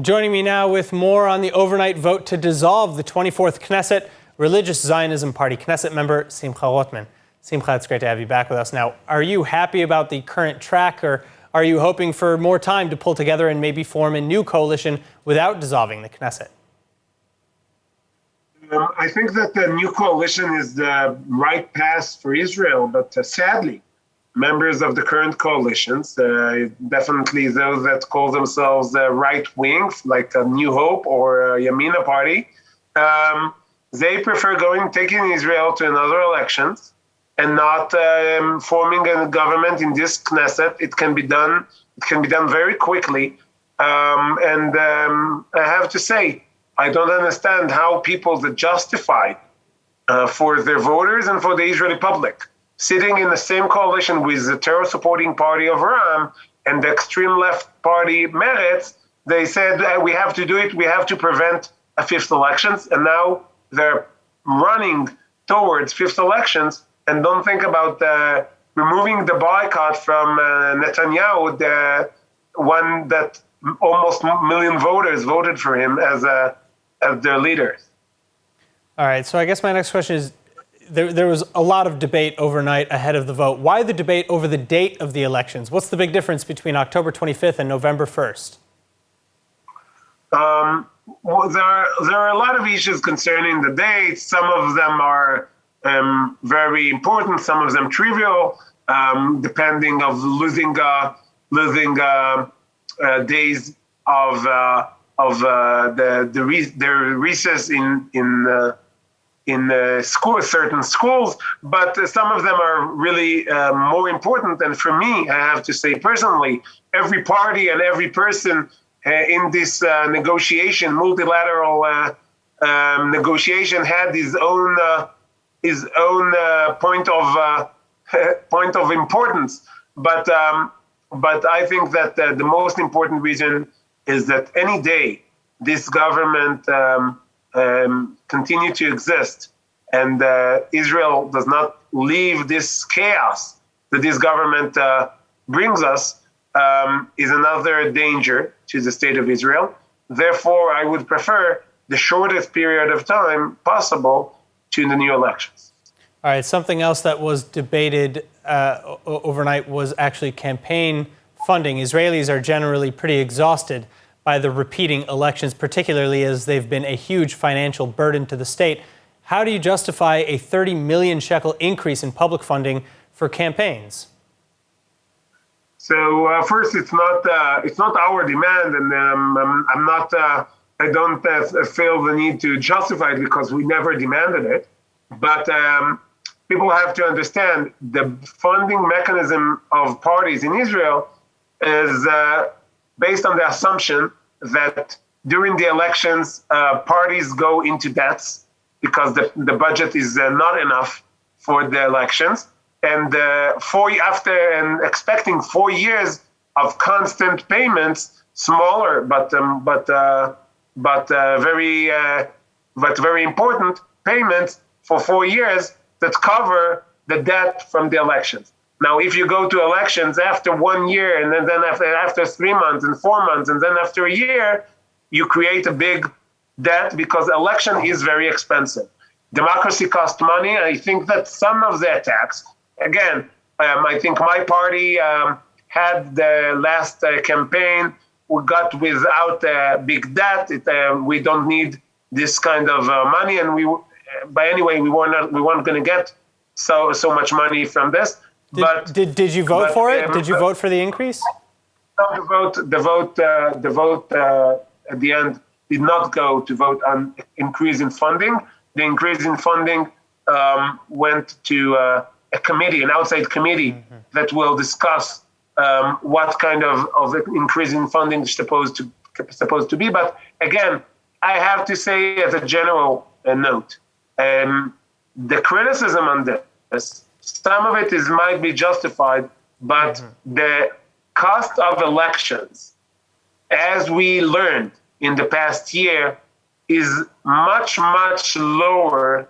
Joining me now with more on the overnight vote to dissolve the 24th Knesset, religious Zionism Party Knesset member Simcha Rothman. Simcha, it's great to have you back with us. Now, are you happy about the current track, or are you hoping for more time to pull together and maybe form a new coalition without dissolving the Knesset? I think that the new coalition is the right path for Israel, but sadly, members of the current coalitions, definitely those that call themselves right wing, like a New Hope or Yamina party, they prefer taking Israel to another elections and not forming a government in this Knesset. It can be done very quickly. I have to say, I don't understand how people that justify for their voters and for the Israeli public sitting in the same coalition with the terror-supporting party of Ram and the extreme left party Meretz, they said we have to do it, we have to prevent a fifth elections, and now they're running towards fifth elections and don't think about removing the boycott from Netanyahu, the one that almost a million voters voted for him as their leaders. All right, so I guess my next question is, there was a lot of debate overnight ahead of the vote. Why the debate over the date of the elections? What's the big difference between October 25th and November 1st? Well, there are a lot of issues concerning the dates. Some of them are very important, some of them trivial, depending of losing days of the recess in certain schools, but some of them are really more important. And for me, I have to say personally, every party and every person in this multilateral negotiation had his own point of importance. But I think that the most important reason is that any day this government continue to exist and Israel does not leave this chaos that this government brings us, is another danger to the state of Israel. Therefore, I would prefer the shortest period of time possible to the new elections. All right, something else that was debated overnight was actually campaign funding. Israelis are generally pretty exhausted by the repeating elections, particularly as they've been a huge financial burden to the state. How do you justify a 30 million shekel increase in public funding for campaigns? So first, it's not our demand, and I don't feel the need to justify it because we never demanded it. But people have to understand the funding mechanism of parties in Israel is based on the assumption that during the elections, parties go into debts because the budget is not enough for the elections. And expecting 4 years of constant payments, smaller but very important payments for 4 years that cover the debt from the elections. Now, if you go to elections after 1 year and then after 3 months and 4 months and then after a year, you create a big debt because election is very expensive. Democracy costs money. I think that some of the attacks, again, I think my party had the last campaign. We got without big debt. We don't need this kind of money, and we weren't going to get so much money from this. Did you vote for it? Did you vote for the increase? No, the vote at the end did not go to vote on increase in funding. The increase in funding went to a committee, an outside committee that will discuss what kind of increase in funding is supposed to be. But again, I have to say as a general note, the criticism on this, some of it might be justified, but the cost of elections, as we learned in the past year, is much, much lower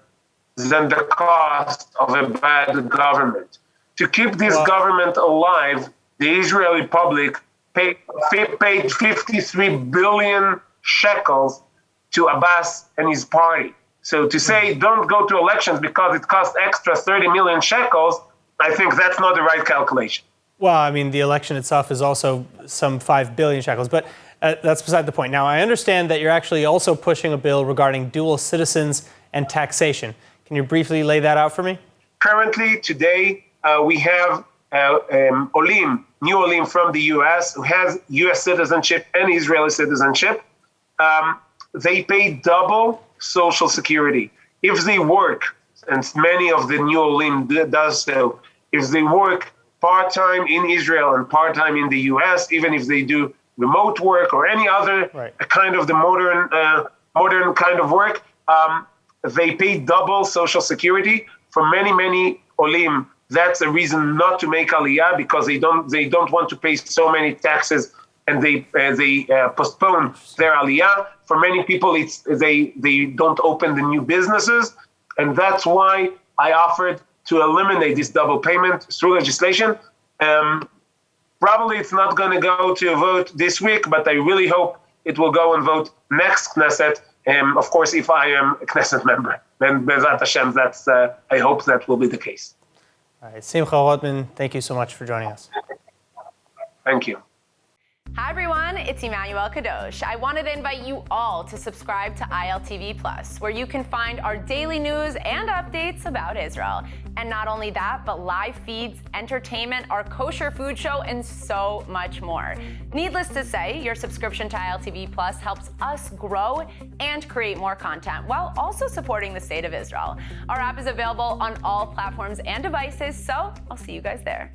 than the cost of a bad government. To keep this government alive, the Israeli public paid 53 billion shekels to Abbas and his party. So to say don't go to elections because it costs extra 30 million shekels, I think that's not the right calculation. Well, I mean, the election itself is also some 5 billion shekels, but that's beside the point. Now, I understand that you're actually also pushing a bill regarding dual citizens and taxation. Can you briefly lay that out for me? Currently, today, we have new olim from the U.S. who has U.S. citizenship and Israeli citizenship. They pay double Social Security. If they work, and many of the new olim does so, if they work part-time in Israel and part-time in the U.S., even if they do remote work or any other kind of the modern kind of work, they pay double Social Security. For many olim, that's a reason not to make aliyah, because they don't want to pay so many taxes, and they postpone their aliyah. For many people, they don't open the new businesses, and that's why I offered to eliminate this double payment through legislation. Probably it's not going to go to a vote this week, but I really hope it will go and vote next Knesset. Of course, if I am a Knesset member, then Bezat Hashem, I hope that will be the case. All right, Simcha Rothman, thank you so much for joining us. Thank you. Hi everyone, it's Emmanuel Kadosh. I wanted to invite you all to subscribe to ILTV Plus, where you can find our daily news and updates about Israel. And not only that, but live feeds, entertainment, our kosher food show, and so much more. Needless to say, your subscription to ILTV Plus helps us grow and create more content while also supporting the state of Israel. Our app is available on all platforms and devices, so I'll see you guys there.